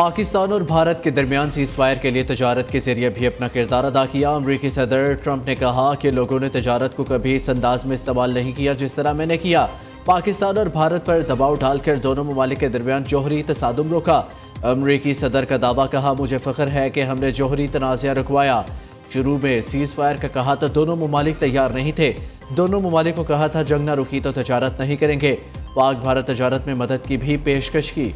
पाकिस्तान और भारत के दरमियान सीज़ फायर के लिए तजारत के जरिए भी अपना किरदार अदा किया। अमरीकी सदर ट्रंप ने कहा कि लोगों ने तजारत को कभी इस अंदाज में इस्तेमाल नहीं किया जिस तरह मैंने किया। पाकिस्तान और भारत पर दबाव डालकर दोनों ममालिक के दरमियान जौहरी तसादुम रोका। अमरीकी सदर का दावा, कहा मुझे फ़ख्र है कि हमने जौहरी तनाज़ा रुकवाया। शुरू में सीज़ फायर का कहा तो दोनों ममालिक तैयार नहीं थे। दोनों ममालिक को कहा था जंग ना रुकी तो तजारत नहीं करेंगे। पाक भारत तजारत में मदद की भी पेशकश की।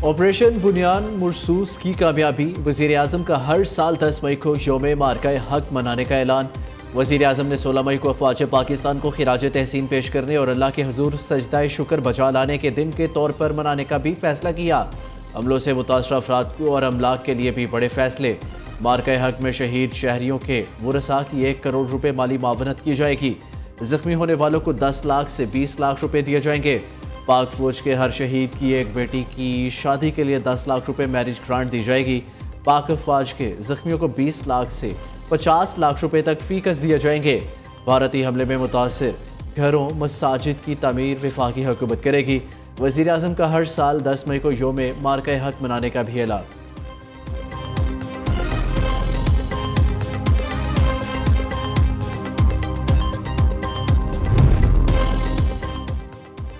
ऑपरेशन बुनियान मरसूस की कामयाबी। वज़ीर आज़म का हर साल 10 मई को यौम मार्का हक मनाने का ऐलान। वज़ीर आज़म ने 16 मई को अफ़वाज पाकिस्तान को खिराज तहसीन पेश करने और अल्लाह के हुजूर सजदा शुक्र बजा लाने के दिन के तौर पर मनाने का भी फैसला किया। हमलों से मुतासरा अफराद को और अमलाक के लिए भी बड़े फैसले। मार्का हक में शहीद शहरियों के वरसा की 1 करोड़ रुपए माली मावनत की जाएगी। जख्मी होने वालों को 10 लाख से 20 लाख रुपए दिए जाएंगे। पाक फौज के हर शहीद की एक बेटी की शादी के लिए 10 लाख रुपए मैरिज ग्रांट दी जाएगी। पाक फौज के जख्मियों को 20 लाख से 50 लाख रुपए तक फीकस दिए जाएंगे। भारतीय हमले में मुतासर घरों मसाजिद की तामीर वफाकी हुकूमत करेगी। वज़ीर आज़म का हर साल 10 मई को यौम मार्का हक मनाने का भी ऐलान।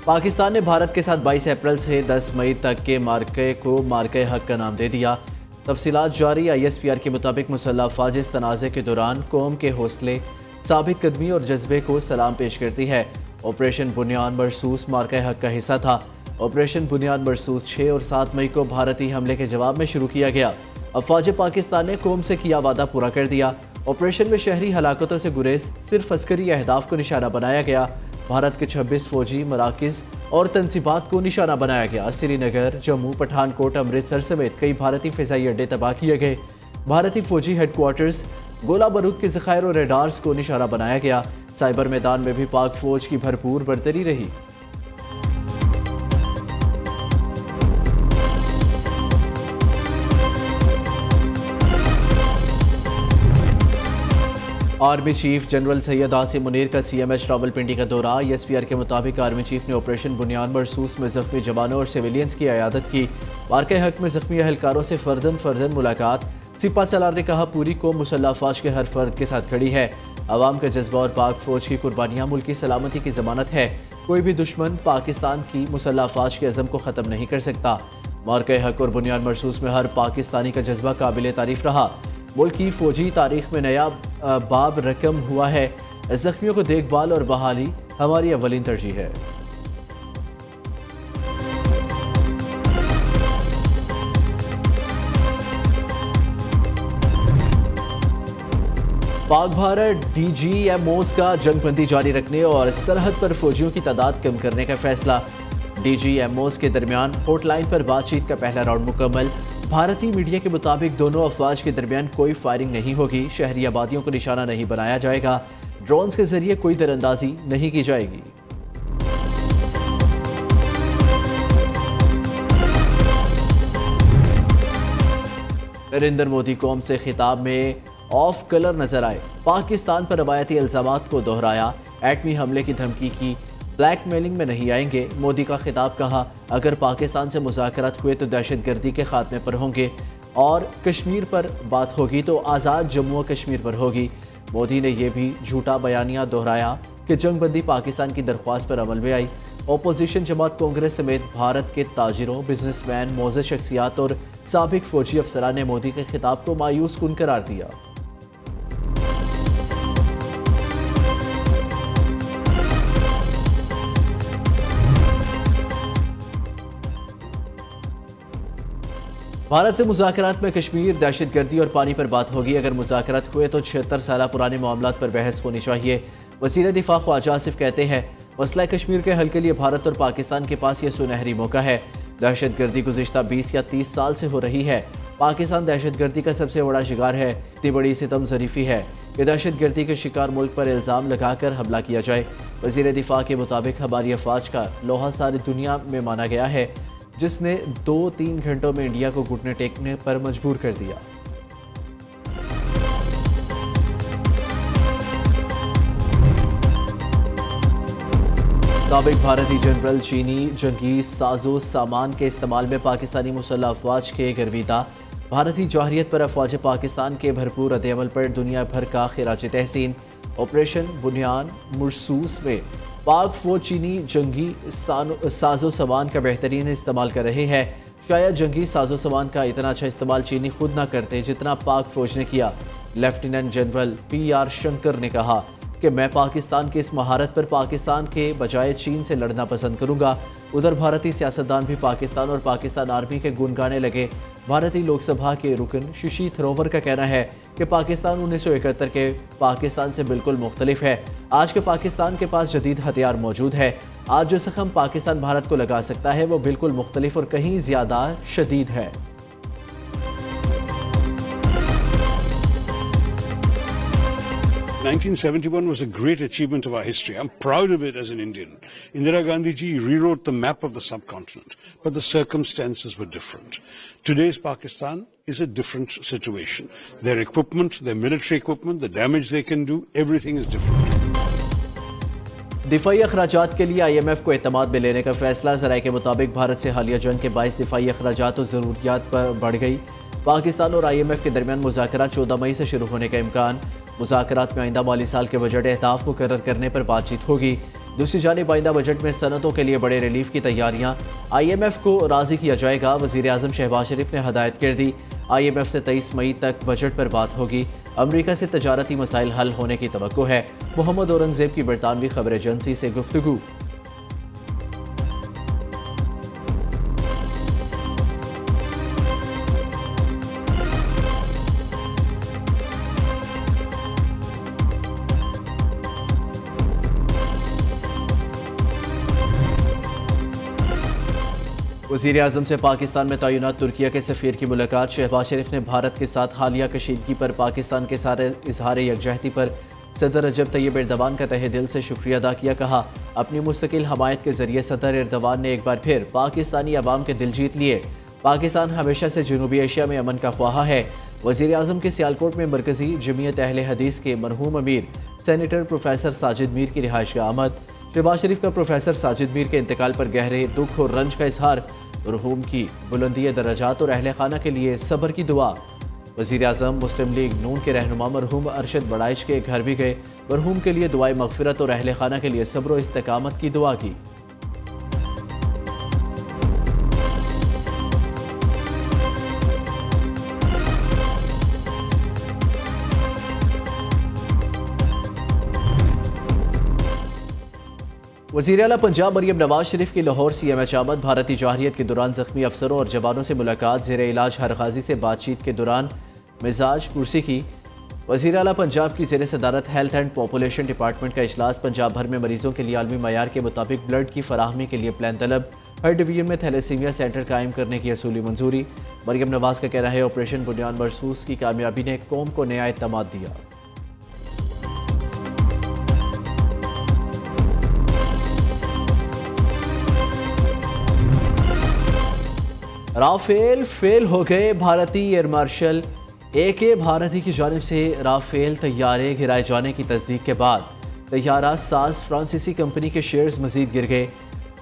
पाकिस्तान ने भारत के साथ 22 अप्रैल से 10 मई तक के मार्के को मार्के हक का नाम दे दिया। तफसीलात जारी। ISPR के मुताबिक मुसल्लह अफवाज इस तनाज़े के दौरान कौम के हौसले, साबित कदमी और जज्बे को सलाम पेश करती है। ऑपरेशन बुनियान मरसूस मार्के हक का हिस्सा था। ऑपरेशन बुनियान मरसूस 6 और 7 मई को भारतीय हमले के जवाब में शुरू किया गया। अफवाज पाकिस्तान ने कौम से किया वादा पूरा कर दिया। ऑपरेशन में शहरी हलाकतों से गुरेज, सिर्फ अस्करी अहदाफ को निशाना बनाया गया। भारत के 26 फौजी मराकिज और तनसीबात को निशाना बनाया गया। श्रीनगर, जम्मू, पठानकोट, अमृतसर समेत कई भारतीय फ़िज़ाई अड्डे तबाह किए गए। भारतीय फौजी हेडक्वार्टर्स, गोला बारूद के ज़खायर और रेडार्स को निशाना बनाया गया। साइबर मैदान में भी पाक फौज की भरपूर बरतरी रही। Army chief general Syed Asim Munir का CMH रावलपिंडी का दौरा। ISPR के मुताबिक आर्मी चीफ ने ऑपरेशन बुनियान मरसूस में जख्मी जवानों और सिविलियंस की अयादत की। मार्के हक में जख्मी अहलकारों से फर्दन मुलाकात। सिपा सलार ने कहा पूरी कौम मुसल्लह अफवाज के हर फर्द के साथ खड़ी है। अवाम का जज्बा और पाक फौज की कुर्बानियाँ मुल्क की सलामती की जमानत है। कोई भी दुश्मन पाकिस्तान की मुसल्लह अफवाज के अज़म को ख़त्म नहीं कर सकता। मार्के हक और बुनियान मरसूस में हर पाकिस्तानी का जज्बा काबिल तारीफ रहा। मुल्क की फौजी तारीख में नया बाब रकम हुआ है। जख्मियों को देखभाल और बहाली हमारी अव्वलीन तरजीह है। पाक भारत DGMOs का जंगबंदी जारी रखने और सरहद पर फौजियों की तादाद कम करने का फैसला। DGMOs के दरमियान हॉटलाइन पर बातचीत का पहला राउंड मुकम्मल। भारतीय मीडिया के मुताबिक दोनों अफवाज के दरमियान कोई फायरिंग नहीं होगी। शहरी आबादियों को निशाना नहीं बनाया जाएगा। ड्रोन्स के जरिए कोई दरअंदाजी नहीं की जाएगी। नरेंद्र मोदी कौम से खिताब में ऑफ कलर नजर आए। पाकिस्तान पर रवायती इल्जामात को दोहराया। एटमी हमले की धमकी की। ब्लैकमेलिंग में नहीं आएंगे। मोदी का खिताब, कहा अगर पाकिस्तान से मुज़ाकरात हुए तो दहशतगर्दी के खात्मे पर होंगे और कश्मीर पर बात होगी तो आज़ाद जम्मू और कश्मीर पर होगी। मोदी ने यह भी झूठा बयानिया दोहराया कि जंगबंदी पाकिस्तान की दरख्वास्त पर अमल में आई। अपोजिशन जमात कांग्रेस समेत भारत के ताजिरों, बिजनेसमैन, मोअज़्ज़ज़ शख्सियात और साबिक फौजी अफसरान ने मोदी के खिताब को मायूस कुन करार दिया। भारत से मुज़ाकरात में कश्मीर, दहशतगर्दी और पानी पर बात होगी। अगर मुज़ाकरात हुए तो 76 साल पुराने मामलात पर बहस होनी चाहिए। वज़ीर दिफा ख्वाजा आसिफ कहते हैं मसला कश्मीर के हल के लिए भारत और पाकिस्तान के पास यह सुनहरी मौका है। दहशतगर्दी गुज़िश्ता 20 या 30 साल से हो रही है। पाकिस्तान दहशतगर्दी का सबसे बड़ा शिकार है। इतनी बड़ी सितम ज़रीफ़ी है कि दहशतगर्दी के शिकार मुल्क पर इल्ज़ाम लगाकर हमला किया जाए। वज़ीर दिफा के मुताबिक हमारी अफवाज का लोहा सारी दुनिया में माना गया है, जिसने 2-3 घंटों में इंडिया को घुटने टेकने पर मजबूर कर दिया। साबिक भारतीय जनरल चीनी जंगी साजो सामान के इस्तेमाल में पाकिस्तानी मुसल्लह अफवाज के गर्विदा। भारतीय जौहरियत पर अफवाज पाकिस्तान के भरपूर रद्द-ए-अमल पर दुनिया भर का खिराज तहसीन। ऑपरेशन बुनियान मुरसूस में पाक फौज चीनी जंगी साजो सामान का बेहतरीन इस्तेमाल कर रहे हैं। शायद जंगी साजो सामान का इतना अच्छा इस्तेमाल चीनी खुद ना करते जितना पाक फौज ने किया। लेफ्टिनेंट जनरल PR शंकर ने कहा कि मैं पाकिस्तान की इस महारत पर पाकिस्तान के बजाय चीन से लड़ना पसंद करूंगा। उधर भारतीय सियासतदान भी पाकिस्तान और पाकिस्तान आर्मी के गुण गाने लगे। भारतीय लोकसभा के रुकन शशि थरोवर का कहना है कि पाकिस्तान 1971 के पाकिस्तान से बिल्कुल मुख्तलिफ है। आज के पाकिस्तान के पास जदीद हथियार मौजूद है। आज जो जख्म पाकिस्तान भारत को लगा सकता है वो बिल्कुल मुख्तलिफ और कहीं ज़्यादा शदीद है। 1971 was a great achievement of our history. I'm proud of it as an Indian. Indira Gandhi ji rewrote the map of the subcontinent, but the circumstances were different. Today's Pakistan is a different situation. Their equipment, their military equipment, the damage they can do, everything is different. दिफाई अखराजात के लिए IMF को एतमाद में लेने का फैसला। ज़राए के मुताबिक भारत से हालिया जंग के बाइस दिफाई अखराजात और ज़रूरियात पर बढ़ गई। पाकिस्तान और IMF के दरमियान मुज़ाकरात 14 मई से शुरू होने का इम्कान। मुज़ाकरात में आइंदा माली साल के बजट अहदाफ मुकर्रर करने पर बातचीत होगी। दूसरी जानिब आइंदा बजट में सनतों के लिए बड़े रिलीफ की तैयारियां। IMF को राज़ी किया जाएगा। वज़ीर आज़म शहबाज शरीफ ने हदायत कर दी। IMF से 23 मई तक बजट पर बात होगी। अमरीका से तजारती मसाइल हल होने की तवक्को है। मोहम्मद औरंगज़ेब की बरतानवी खबर एजेंसी से गुफ्तगू। वज़ीर आज़म से पाकिस्तान में तैनात तुर्किया के सफ़ीर की मुलाकात। शहबाज शरीफ ने भारत के साथ हालिया कशीदगी पर पाकिस्तान के सारे इजहार यकजहती पर सदर रजब तैयब एर्दवान का तहे दिल से शुक्रिया अदा किया। कहा अपनी मुस्तकिल हमायत के जरिए सदर एर्दवान ने एक बार फिर पाकिस्तानी अवाम के दिल जीत लिए। पाकिस्तान हमेशा से जनूबी एशिया में अमन का ख्वाहा है। वज़ीर आज़म के सियालकोट में मरकज़ी जमीयत अहले हदीस के मरहूम अमीर सेनेटर प्रोफेसर साजिद मीर की रिहाइश का आमद। शहबाज शरीफ का प्रोफेसर साजिद मीर के इंतकाल पर गहरे दुख और रंज का इजहार। मरहूम की बुलंदी दर्जात और अहले खाना के लिए सब्र की दुआ। वज़ीर आज़म मुस्लिम लीग नून के रहनुमा मरहूम अरशद बड़ाइच के घर भी गए। मरहूम के लिए दुआए मगफिरत और अहले खाना के लिए सब्र और इस्तिकामत की दुआ की। वज़ीर आला पंजाब मरियम नवाज शरीफ की लाहौर CMH आमद। भारतीय जौहरियत के दौरान जख्मी अफसरों और जवानों से मुलाकात। ज़ेर इलाज हरगाजी से बातचीत के दौरान मिजाज पुरसी की। वज़ीर आला पंजाब की ज़ेर सदारत हेल्थ एंड पॉपुलेशन डिपार्टमेंट का इजलास। पंजाब भर में मरीजों के लिए आलमी मयार के मुताबिक ब्लड की फराहमी के लिए प्लान तलब। हर डिवीजन में थैलेसीमिया सेंटर कायम करने की असूली मंजूरी। मरियम नवाज का कहना है ऑपरेशन बुनियान मरसूस की कामयाबी ने कौम को नया एतमाद दिया। राफेल फेल हो गए। भारतीय एयर मार्शल AK भारती की जानिब से राफेल तैयारे गिराए जाने की तस्दीक के बाद तैयारा साज फ्रांसीसी कंपनी के शेयर्स मजीद गिर गए।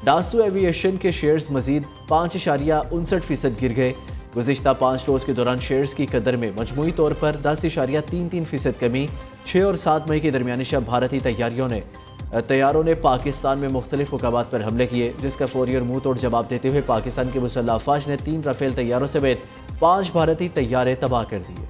डासू एविएशन के शेयर्स मजीद 5.59% गिर गए। गुज़िश्ता 5 रोज़ के दौरान शेयर्स की कदर में मजमूई तौर पर 10.33% कमी। 6 और 7 मई के दरमियानी शब भारतीय तैयारों ने पाकिस्तान में मुख्तलिफ मुकामात पर हमले किए, जिसका फौरी और मुंह तोड़ जवाब देते हुए पाकिस्तान की मुसल्लह अफवाज ने 3 राफेल तैयारों समेत 5 भारतीय तैयारे तबाह कर दिए।